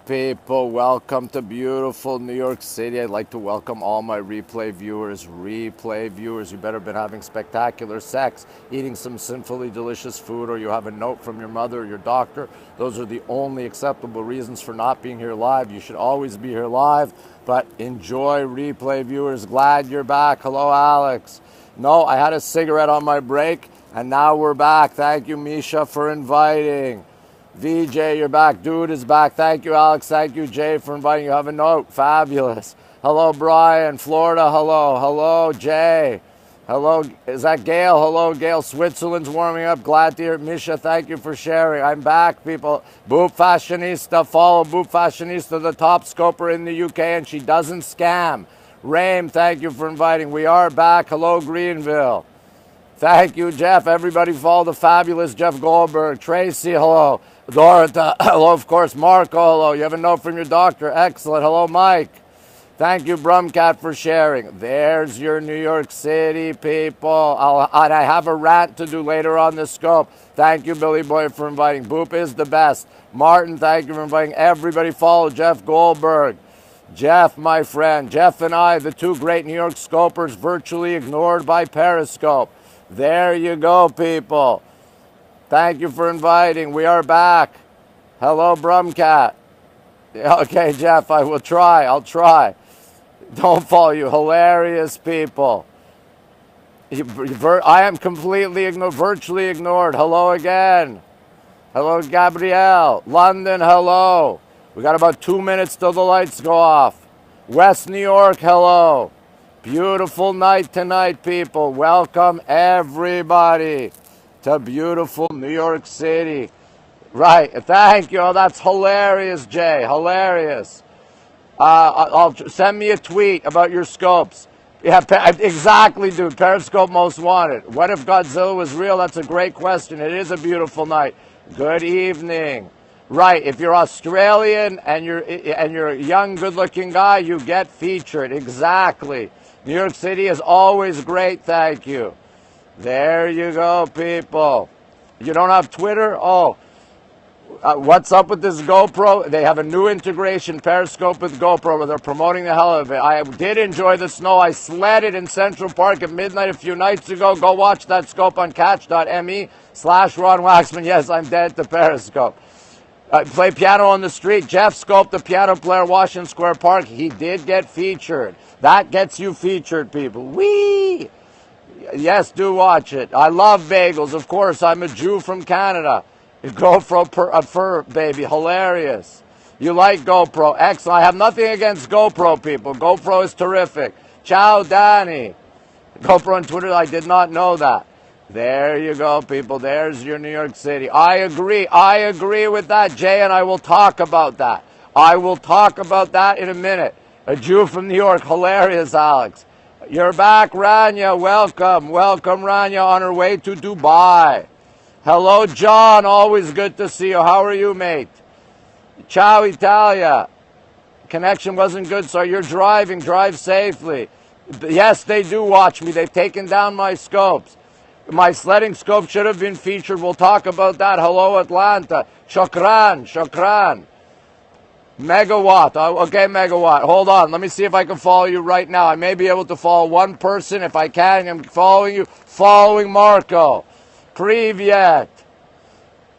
People, welcome to beautiful New York City. I'd like to welcome all my replay viewers. You better been having spectacular sex, eating some sinfully delicious food, or you have a note from your mother or your doctor. Those are the only acceptable reasons for not being here live. You should always be here live, but enjoy replay viewers. Glad you're back. Hello, Alex. No, I had a cigarette on my break, and now we're back. Thank you, Misha, for inviting. VJ, you're back. Dude is back. Thank you, Alex. Thank you, Jay, for inviting you. Have a note. Fabulous. Hello, Brian. Florida, hello. Hello, Jay. Hello. Is that Gail? Hello, Gail. Switzerland's warming up. Glad to hear it. Misha, thank you for sharing. I'm back, people. Boop Fashionista. Follow Boop Fashionista, the top scoper in the UK, and she doesn't scam. Rame, thank you for inviting. We are back. Hello, Greenville. Thank you, Jeff. Everybody follow the fabulous Jeff Goldberg. Tracy, hello. Dorota, hello, of course. Marco, hello. You have a note from your doctor. Excellent. Hello, Mike. Thank you, Brumcat, for sharing. There's your New York City, people. And I have a rant to do later on the scope. Thank you, Billy Boy, for inviting. Boop is the best. Martin, thank you for inviting. Everybody follow Jeff Goldberg. Jeff, my friend. Jeff and I, the two great New York scopers, virtually ignored by Periscope. There you go, people. Thank you for inviting. We are back. Hello, Brumcat. Okay, Jeff, I will try. I'll try. Don't follow you. Hilarious people. I am completely ignored, virtually ignored. Hello again. Hello, Gabrielle. London, hello. We got about 2 minutes till the lights go off. West New York, hello. Beautiful night tonight, people. Welcome, everybody, to beautiful New York City. Right, thank you. Oh, that's hilarious, Jay. Hilarious. Send me a tweet about your scopes. Yeah, exactly, dude. Periscope most wanted. What if Godzilla was real? That's a great question. It is a beautiful night. Good evening. Right, if you're Australian and you're a young, good-looking guy, you get featured. Exactly. New York City is always great, thank you. There you go, people. You don't have Twitter? Oh, what's up with this GoPro? They have a new integration, Periscope with GoPro, where they're promoting the hell of it. I did enjoy the snow. I sledded in Central Park at midnight a few nights ago. Go watch that scope on catch.me/RonWaxman. Yes, I'm dead to Periscope. Play piano on the street. Jeff Scope, the piano player, Washington Square Park. He did get featured. That gets you featured, people. Whee! Yes, do watch it. I love bagels. Of course, I'm a Jew from Canada. GoPro fur, baby. Hilarious. You like GoPro. Excellent. I have nothing against GoPro, people. GoPro is terrific. Ciao, Danny. GoPro on Twitter, I did not know that. There you go, people. There's your New York City. I agree with that, Jay, and I will talk about that. I will talk about that in a minute. A Jew from New York. Hilarious, Alex. You're back, Rania. Welcome. Welcome, Rania, on her way to Dubai. Hello, John. Always good to see you. How are you, mate? Ciao, Italia. Connection wasn't good, so you're driving. Drive safely. Yes, they do watch me. They've taken down my scopes. My sledding scope should have been featured. We'll talk about that. Hello, Atlanta. Shukran. Megawatt. Okay, Megawatt. Hold on. Let me see if I can follow you right now. I may be able to follow one person. If I can, I'm following you. Following Marco. Privyet.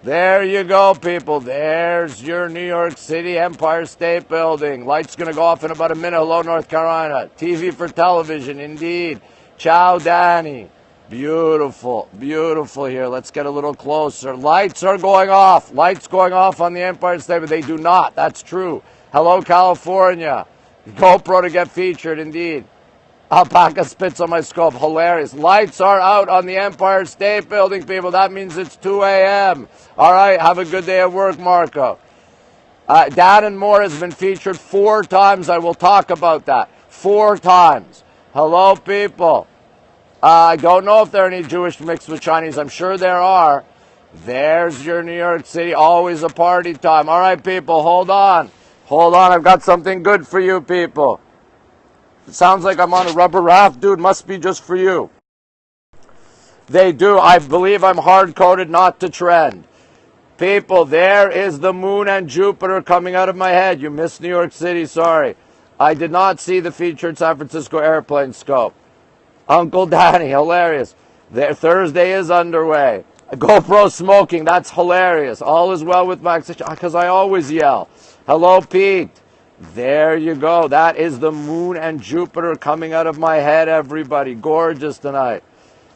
There you go, people. There's your New York City Empire State Building. Light's going to go off in about a minute. Hello, North Carolina. TV for television, indeed. Ciao, Danny. Beautiful, beautiful here. Let's get a little closer. Lights are going off. Lights going off on the Empire State, but they do not. That's true. Hello, California. GoPro to get featured, indeed. Alpaca spits on my scope. Hilarious. Lights are out on the Empire State Building, people. That means it's 2 a.m. All right, have a good day at work, Marco. Dan and More has been featured 4 times. I will talk about that. 4 times. Hello, people. I don't know if there are any Jewish mixed with Chinese. I'm sure there are. There's your New York City. Always a party time. All right, people, hold on. Hold on. I've got something good for you, people. It sounds like I'm on a rubber raft. Dude, must be just for you. They do. I believe I'm hard-coded not to trend. People, there is the moon and Jupiter coming out of my head. You missed New York City, sorry. I did not see the featured San Francisco airplane scope. Uncle Danny, hilarious. Thursday is underway. GoPro smoking, that's hilarious. All is well with Max, because I always yell. Hello, Pete. There you go. That is the moon and Jupiter coming out of my head, everybody. Gorgeous tonight.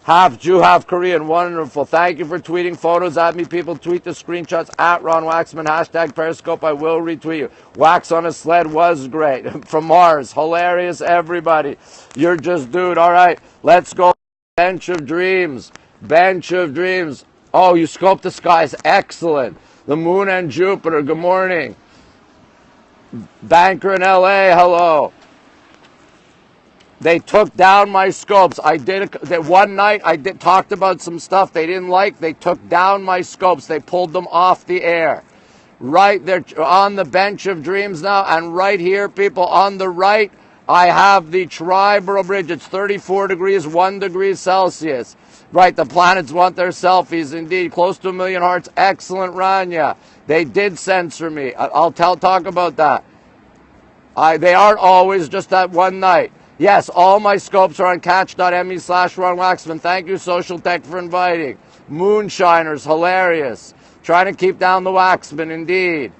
Half Jew, half Korean. Wonderful. Thank you for tweeting photos at me. People tweet the screenshots at RonWaxman. Hashtag Periscope. I will retweet you. Wax on a sled was great. From Mars. Hilarious, everybody. You're just dude. All right. Let's go. Bench of dreams. Bench of dreams. Oh, you scoped the skies. Excellent. The moon and Jupiter. Good morning. Banker in LA. Hello. They took down my scopes. One night I talked about some stuff they didn't like. They took down my scopes. They pulled them off the air. Right there on the bench of dreams now. And right here, people, on the right, I have the Triborough Bridge. It's 34 degrees, 1 degree Celsius. Right, the planets want their selfies, indeed. Close to 1 million hearts. Excellent, Rania. They did censor me. I'll talk about that. They aren't always just that one night. Yes, all my scopes are on catch.me/RonWaxman. Thank you, Social Tech, for inviting. Moonshiners, hilarious. Trying to keep down the Waxman, indeed.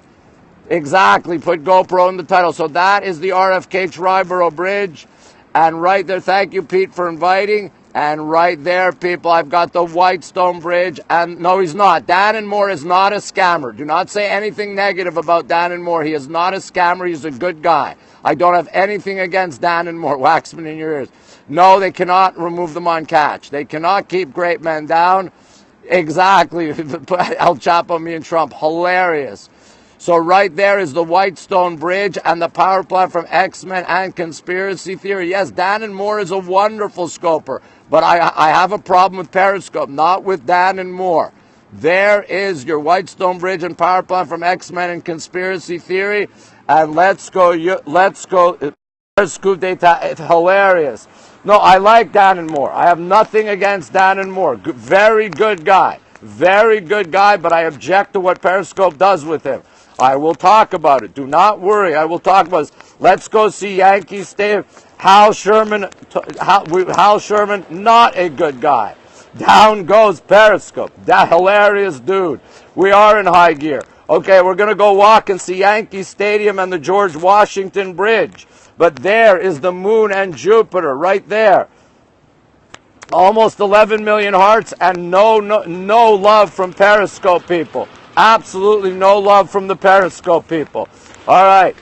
Exactly, put GoPro in the title. So that is the RFK Triborough Bridge. And right there, thank you, Pete, for inviting. And right there, people, I've got the Whitestone Bridge. And no, he's not. Dan and Moore is not a scammer. Do not say anything negative about Dan and Moore. He is not a scammer. He's a good guy. I don't have anything against Dan and Moore. Waxman in your ears. No, they cannot remove them on catch. They cannot keep great men down. Exactly. El Chapo, me and Trump. Hilarious. So right there is the Whitestone Bridge and the power plant from X-Men and Conspiracy Theory. Yes, Dan and Moore is a wonderful scoper, but I have a problem with Periscope, not with Dan and Moore. There is your Whitestone Bridge and power plant from X-Men and Conspiracy Theory. And let's go. Scoop data. It's hilarious. No, I like Dan and Moore. I have nothing against Dan and Moore. Very good guy. Very good guy, but I object to what Periscope does with him. I will talk about it. Do not worry. I will talk about it. Let's go see Yankee Stadium. Hal Sherman, not a good guy. Down goes Periscope. That hilarious dude. We are in high gear. Okay, we're going to go walk and see Yankee Stadium and the George Washington Bridge. But there is the moon and Jupiter right there. Almost 11 million hearts and no love from Periscope people. Absolutely no love from the Periscope people. All right.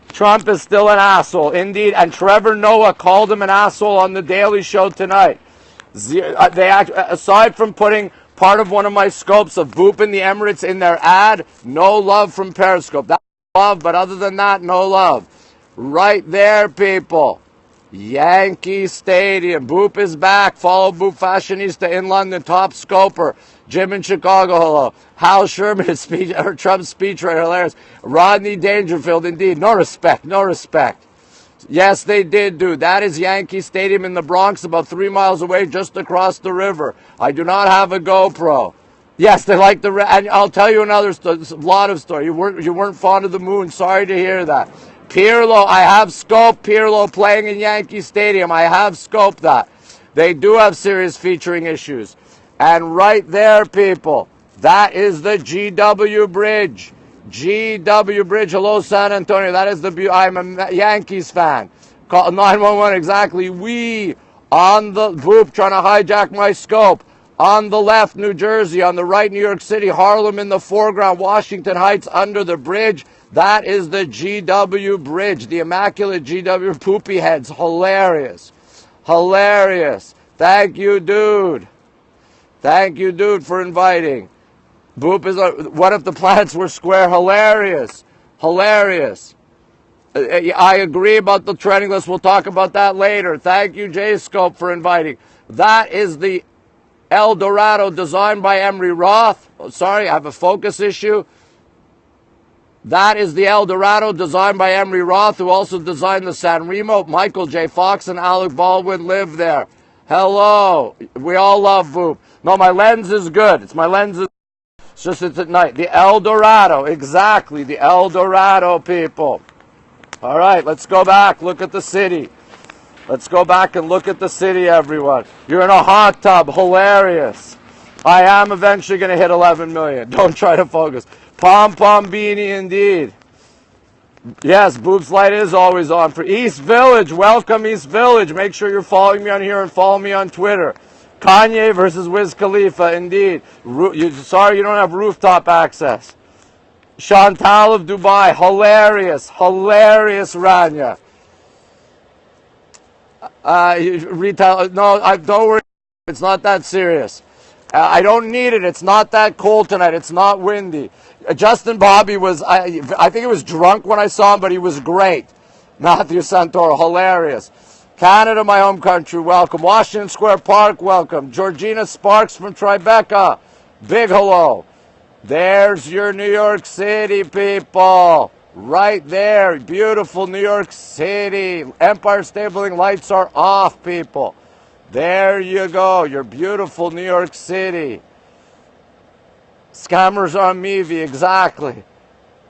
Trump is still an asshole, indeed. And Trevor Noah called him an asshole on The Daily Show tonight. Aside from putting part of one of my scopes of Boop in the Emirates in their ad, no love from Periscope. That's love, but other than that, no love. Right there, people. Yankee Stadium. Boop is back. Follow Boop Fashionista in London. Top scoper. Jim in Chicago. Hello. Hal Sherman, Trump's speechwriter. Hilarious. Rodney Dangerfield. Indeed. No respect. No respect. Yes, they did, dude. That is Yankee Stadium in the Bronx, about 3 miles away, just across the river. I do not have a GoPro. Yes, they like the... And I'll tell you another lot of story. You weren't fond of the moon. Sorry to hear that. Pirlo, I have scoped Pirlo playing in Yankee Stadium. I have scoped that. They do have serious featuring issues. And right there, people, that is the GW Bridge. GW Bridge. Hello, San Antonio. That is I'm a Yankees fan. Call 911 exactly. We on the Boop trying to hijack my scope. On the left, New Jersey. On the right, New York City. Harlem in the foreground. Washington Heights under the bridge. That is the GW Bridge. The immaculate GW poopy heads. Hilarious. Hilarious. Thank you, dude. Thank you, dude, for inviting. Boop is what if the planets were square? Hilarious. Hilarious. I agree about the trending list. We'll talk about that later. Thank you, J-Scope, for inviting. That is the El Dorado designed by Emery Roth. Oh, sorry, I have a focus issue. That is the El Dorado designed by Emery Roth, who also designed the San Remo. Michael J. Fox and Alec Baldwin live there. Hello. We all love Boop. No, my lens is good. It's my lens is it's at night. The El Dorado, exactly, the El Dorado, people. All right, let's go back. Look at the city. Let's go back and look at the city, everyone. You're in a hot tub. Hilarious. I am eventually going to hit 11 million. Don't try to focus. Pom Pom Beanie, indeed. Yes, Boobs Light is always on for East Village. Welcome, East Village. Make sure you're following me on here and follow me on Twitter. Kanye versus Wiz Khalifa, indeed. Sorry you don't have rooftop access. Chantal of Dubai, hilarious, hilarious, Rania. Retail, no, don't worry, it's not that serious. I don't need it. It's not that cold tonight. It's not windy. Justin Bobby was, I think he was drunk when I saw him, but he was great. Matthew Santoro, hilarious. Canada, my home country, welcome. Washington Square Park, welcome. Georgina Sparks from Tribeca, big hello. There's your New York City, people. Right there. Beautiful New York City. Empire State Building lights are off, people. There you go. Your beautiful New York City. Scammers on Meavy, exactly.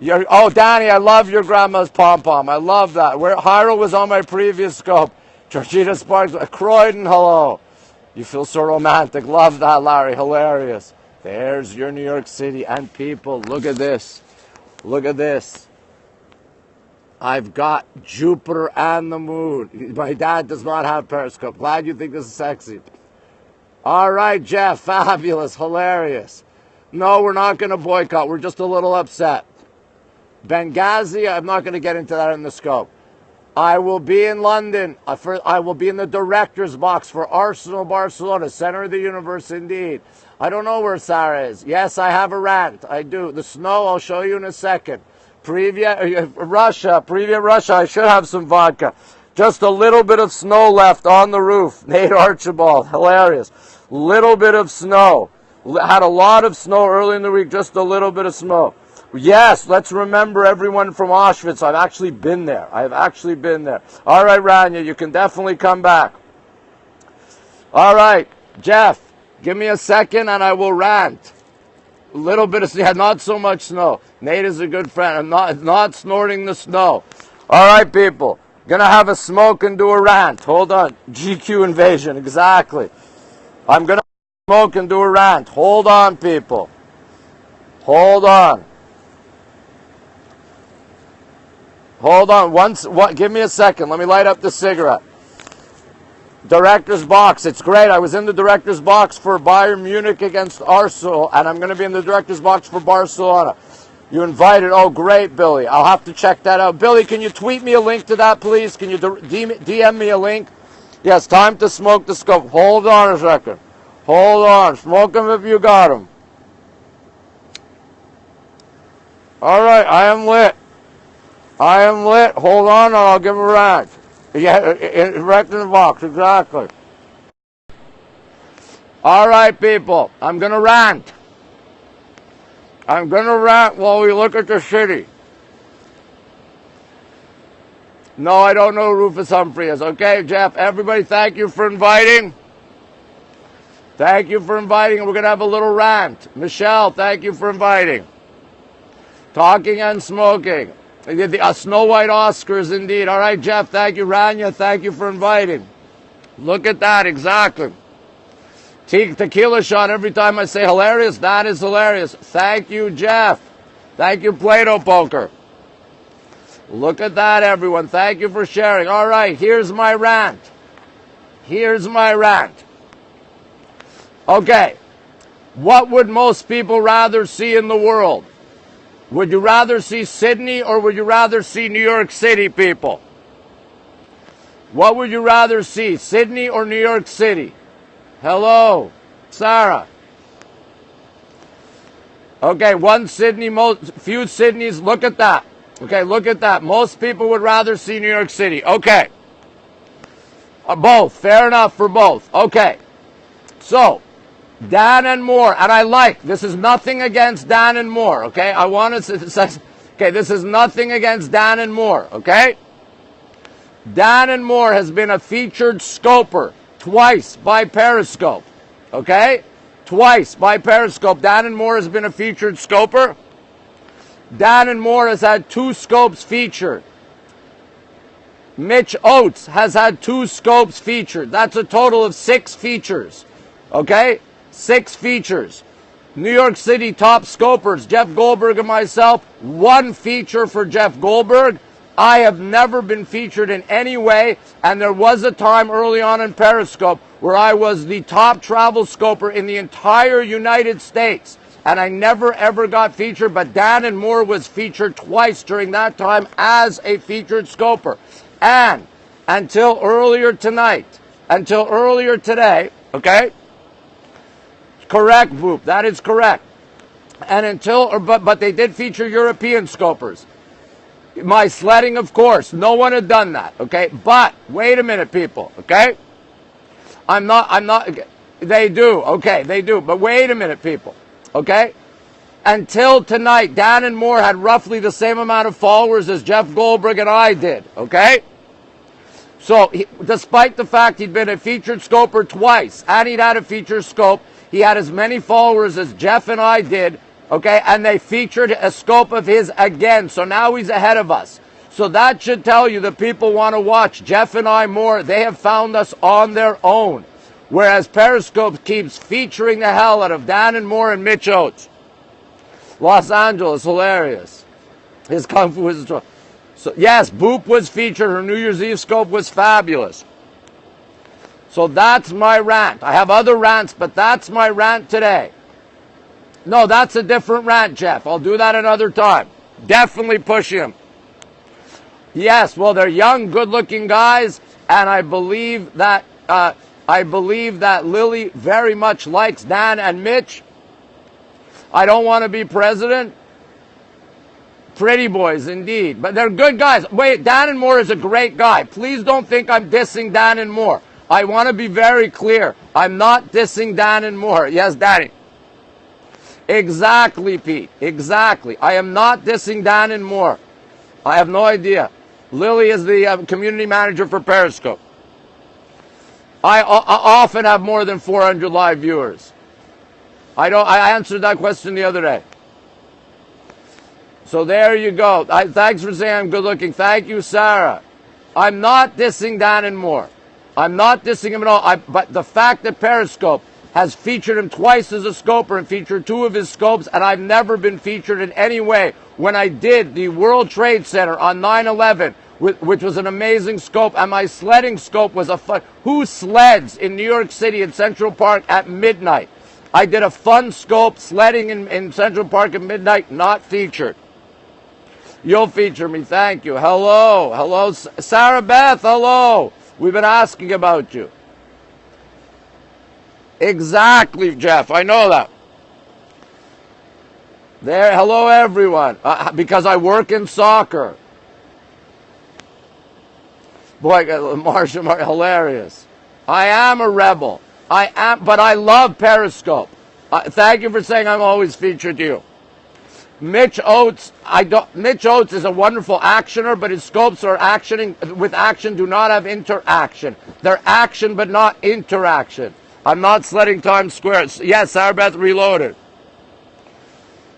Oh, Danny, I love your grandma's pom-pom. I love that. Where Hyrule was on my previous scope. Georgina Sparks, Croydon, hello. You feel so romantic. Love that, Larry. Hilarious. There's your New York City. And people, look at this. Look at this. I've got Jupiter and the moon. My dad does not have Periscope. Glad you think this is sexy. All right, Jeff. Fabulous. Hilarious. No, we're not going to boycott. We're just a little upset. Benghazi, I'm not going to get into that in the scope. I will be in London. I will be in the director's box for Arsenal Barcelona, center of the universe indeed. I don't know where Sarah is. Yes, I have a rant. I do. The snow, I'll show you in a second. Russia, I should have some vodka. Just a little bit of snow left on the roof. Nate Archibald, hilarious. Little bit of snow. Had a lot of snow early in the week, just a little bit of snow. Yes, let's remember everyone from Auschwitz. I've actually been there. All right, Rania, you can definitely come back. All right, Jeff, give me a second and I will rant. A little bit of snow, not so much snow. Nate is a good friend. I'm not snorting the snow. All right, people. Gonna have a smoke and do a rant. Hold on. GQ invasion, exactly. I'm gonna smoke and do a rant. Hold on, people. Hold on. Give me a second. Let me light up the cigarette. Director's box. It's great. I was in the director's box for Bayern Munich against Arsenal, and I'm going to be in the director's box for Barcelona. You invited. Oh, great, Billy. I'll have to check that out. Billy, can you tweet me a link to that, please? Can you DM me a link? Yes, time to smoke the scope. Hold on a second. Hold on. Smoke them if you got them. All right, I am lit. Hold on, and I'll give a rant. Yeah, direct in the box, exactly. All right, people, I'm going to rant. While we look at the city. No, I don't know who Rufus Humphrey is. Okay, Jeff, everybody, thank you for inviting. And we're going to have a little rant. Michelle, thank you for inviting. Talking and smoking. The Snow White Oscars, indeed. All right, Jeff, thank you. Rania, thank you for inviting. Look at that, exactly. Tequila shot every time I say hilarious. That is hilarious. Thank you, Jeff. Thank you, Play-Doh Poker. Look at that, everyone. Thank you for sharing. All right, here's my rant. Okay. What would most people rather see in the world? Would you rather see Sydney or would you rather see New York City, people? What would you rather see, Sydney or New York City? Hello, Sarah. Okay, one Sydney, few Sydneys. Look at that. Okay, look at that. Most people would rather see New York City. Okay. Both. Fair enough for both. Okay. So, Dan and Moore, and this is nothing against Dan and Moore, okay? This is nothing against Dan and Moore, okay? Dan and Moore has been a featured scoper twice by Periscope, okay? twice by Periscope. Dan and Moore has been a featured scoper. Dan and Moore has had 2 scopes featured. Mitch Oates has had 2 scopes featured. That's a total of 6 features. Okay? 6 features. New York City top scopers, Jeff Goldberg and myself, 1 feature for Jeff Goldberg. I have never been featured in any way, and there was a time early on in Periscope where I was the top travel scoper in the entire United States, and I never ever got featured, but Dan and Moore was featured twice during that time as a featured scoper. And until earlier today, okay? Correct, Boop, that is correct. And but they did feature European scopers. My sledding, of course, no one had done that, okay? But, wait a minute, people, okay? They do, okay, they do, but wait a minute, people, okay? Until tonight, Dan and Moore had roughly the same amount of followers as Jeff Goldberg and I did, okay? So, despite the fact he'd been a featured scoper twice, and he'd had a featured scope, he had as many followers as Jeff and I did, okay, and they featured a scope of his again, so now he's ahead of us. So that should tell you that people want to watch Jeff and I more. They have found us on their own, whereas Periscope keeps featuring the hell out of Dan and Moore and Mitch Oates. Los Angeles, hilarious. His Kung Fu is... So, yes, Boop was featured. Her New Year's Eve scope was fabulous. So that's my rant. I have other rants, but that's my rant today. No, that's a different rant, Jeff. I'll do that another time. Definitely push him. Yes, well, they're young, good-looking guys, and I believe that Lily very much likes Dan and Mitch. I don't want to be president. Pretty boys, indeed. But they're good guys. Wait, Dan and Moore is a great guy. Please don't think I'm dissing Dan and Moore. I want to be very clear. I'm not dissing Dan and Moore. Yes, Danny. Exactly, Pete. Exactly. I am not dissing Dan and Moore. I have no idea. Lily is the community manager for Periscope. I often have more than 400 live viewers. I answered that question the other day. So there you go. Thanks for saying I'm good looking. Thank you, Sarah. I'm not dissing Dan and Moore. I'm not dissing him at all. But the fact that Periscope has featured him twice as a scoper and featured 2 of his scopes, and I've never been featured in any way. When I did the World Trade Center on 9/11, which was an amazing scope, and my sledding scope was a fun... Who sleds in New York City in Central Park at midnight? I did a fun scope sledding in Central Park at midnight, not featured. You'll feature me, thank you. Hello, hello, Sarah Beth, hello. We've been asking about you. Exactly, Jeff, I know that. There, hello everyone, because I work in soccer. Boy, Marsha, hilarious. I am a rebel. But I love Periscope. Thank you for saying I'm always featured you. Mitch Oates, Mitch Oates is a wonderful actioner, but his scopes are with action, do not have interaction. They're action, but not interaction. I'm not sledding Times Square. Yes, Sarah Beth Reloaded.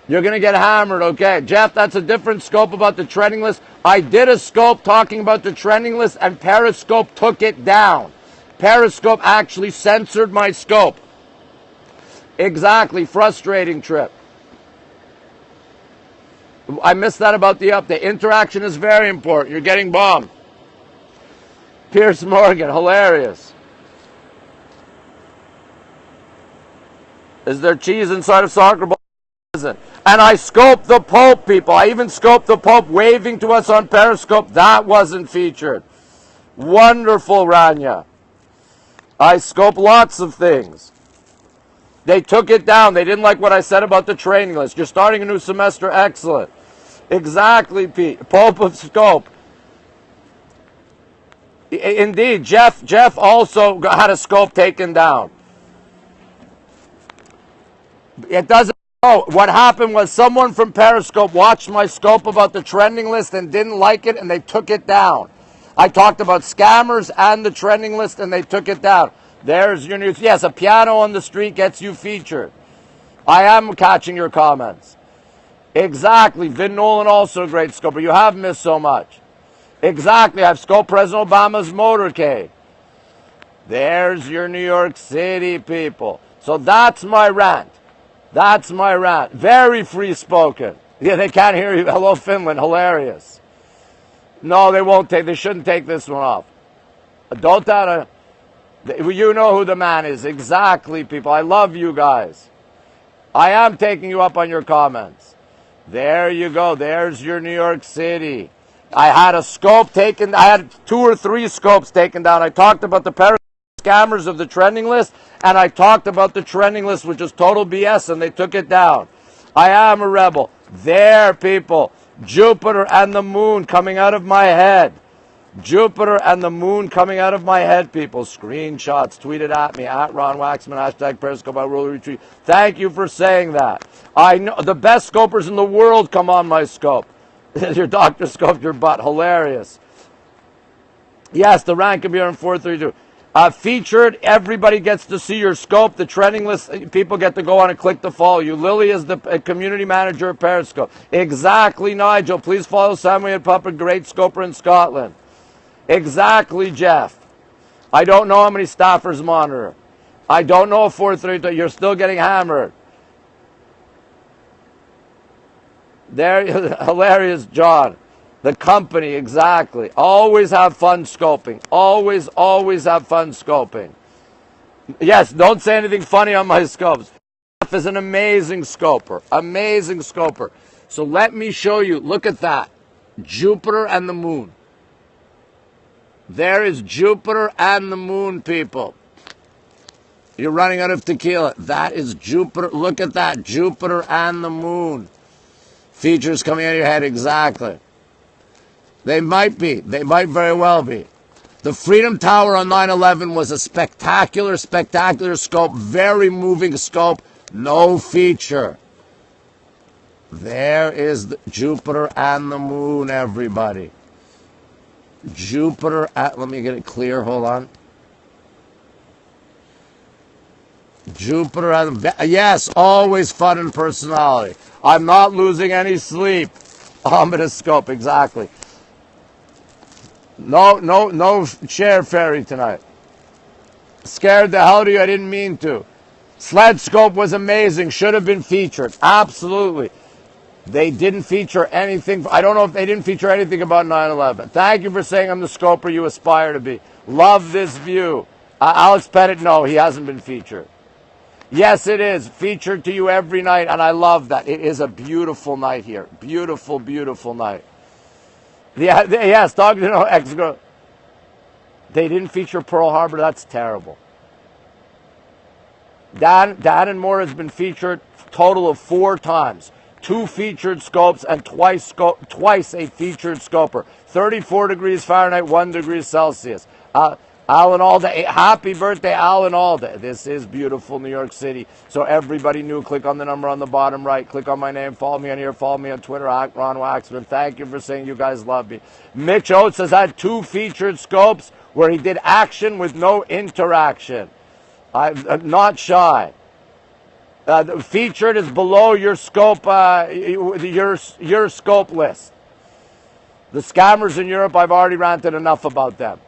You're going to get hammered, okay. Jeff, that's a different scope about the trending list. I did a scope talking about the trending list, and Periscope took it down. Periscope actually censored my scope. Exactly, frustrating trip. I missed that about the update. Interaction is very important. You're getting bombed. Pierce Morgan, hilarious. Is there cheese inside of soccer ball? And I scoped the Pope, people. I even scoped the Pope waving to us on Periscope. That wasn't featured. Wonderful, Rania. I scope lots of things. They took it down. They didn't like what I said about the training list. You're starting a new semester. Excellent. Exactly, Pete. Pope of scope. Indeed, Jeff also had a scope taken down. It doesn't... Oh, what happened was someone from Periscope watched my scope about the trending list and didn't like it, and they took it down. I talked about scammers and the trending list, and they took it down. There's your news. Yes, a piano on the street gets you featured. I am catching your comments. Exactly. Vin Nolan, also a great scoper. You have missed so much. Exactly. I've scoped President Obama's motorcade. There's your New York City people. So that's my rant. That's my rant. Very free-spoken. Yeah, they can't hear you. Hello, Finland. Hilarious. No, they won't take. They shouldn't take this one off. Don't that. You know who the man is. Exactly, people. I love you guys. I am taking you up on your comments. There you go. There's your New York City. I had a scope taken. I had 2 or 3 scopes taken down. I talked about the scammers of the trending list, and I talked about the trending list, which is total BS, and they took it down. I am a rebel. There, people. Jupiter and the moon coming out of my head. Jupiter and the moon coming out of my head, people. Screenshots tweeted at me, at RonWaxman, hashtag Periscope, I will retweet. Thank you for saying that. I know the best scopers in the world come on my scope. Your doctor scoped your butt. Hilarious. Yes, the rank can be on 432. Featured, everybody gets to see your scope. The trending list, people get to go on and click to follow you. Lily is the community manager of Periscope. Exactly, Nigel. Please follow Samuel Puppet, great scoper in Scotland. Exactly, Jeff. I don't know how many staffers monitor. I don't know if 432. You're still getting hammered. There, hilarious, John. The company, exactly. Always have fun scoping. Always, always have fun scoping. Yes, don't say anything funny on my scopes. Jeff is an amazing scoper. Amazing scoper. So let me show you. Look at that. Jupiter and the moon. There is Jupiter and the moon, people. You're running out of tequila. That is Jupiter. Look at that. Jupiter and the moon. Features coming out of your head, exactly. They might be. They might very well be. The Freedom Tower on 9/11 was a spectacular, spectacular scope. Very moving scope. No feature. There is the Jupiter and the moon, everybody. Jupiter at, let me get it clear, hold on. Jupiter and, yes, always fun and personality. I'm not losing any sleep. Ominous scope, exactly. No chair fairy tonight. Scared the hell out of you, I didn't mean to. Sled scope was amazing, should have been featured, absolutely. They didn't feature anything. I don't know if they didn't feature anything about 9/11. Thank you for saying I'm the scoper you aspire to be. Love this view. Alex Pettit, no, he hasn't been featured. Yes, it is. Featured to you every night, and I love that. It is a beautiful night here. Beautiful, beautiful night. Yeah, yes, dog, you know, ex-girl. They didn't feature Pearl Harbor. That's terrible. Dan and Moore has been featured a total of 4 times. 2 featured scopes and twice a featured scoper. 34 degrees Fahrenheit, 1 degree Celsius. Alan Alda, happy birthday, Alan Alda. This is beautiful New York City. So everybody new, click on the number on the bottom right. Click on my name. Follow me on here. Follow me on Twitter, at RonWaxman. Thank you for saying you guys love me. Mitch Oates has had 2 featured scopes where he did action with no interaction. I'm not shy. Featured is below your scope, your scope list. The scammers in Europe, I've already ranted enough about them.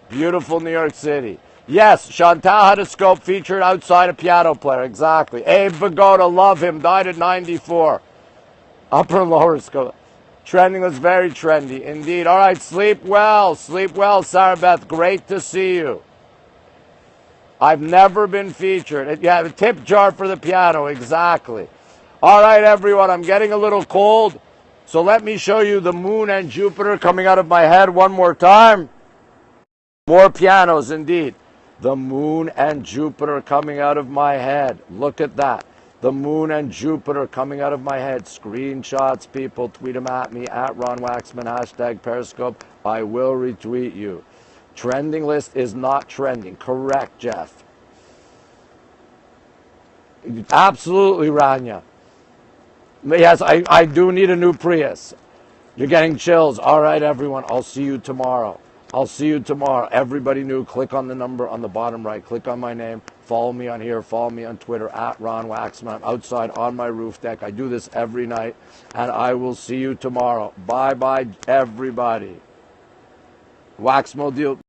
Beautiful New York City. Yes, Chantal had a scope featured outside a piano player. Exactly. Abe Vigoda, love him. Died at 94. Upper and lower scope. Trending was very trendy. Indeed. All right, sleep well. Sleep well, Sarah Beth. Great to see you. I've never been featured. Yeah, a tip jar for the piano. Exactly. All right, everyone. I'm getting a little cold. So let me show you the moon and Jupiter coming out of my head one more time. More pianos, indeed. The moon and Jupiter coming out of my head. Look at that. The moon and Jupiter coming out of my head. Screenshots, people. Tweet them at me, at RonWaxman, hashtag Periscope. I will retweet you. Trending list is not trending. Correct, Jeff. Absolutely, Rania. Yes, I do need a new Prius. You're getting chills. All right, everyone. I'll see you tomorrow. I'll see you tomorrow. Everybody new, click on the number on the bottom right. Click on my name. Follow me on here. Follow me on Twitter at RonWaxman. I'm outside on my roof deck. I do this every night. And I will see you tomorrow. Bye-bye, everybody. Waxmo deal.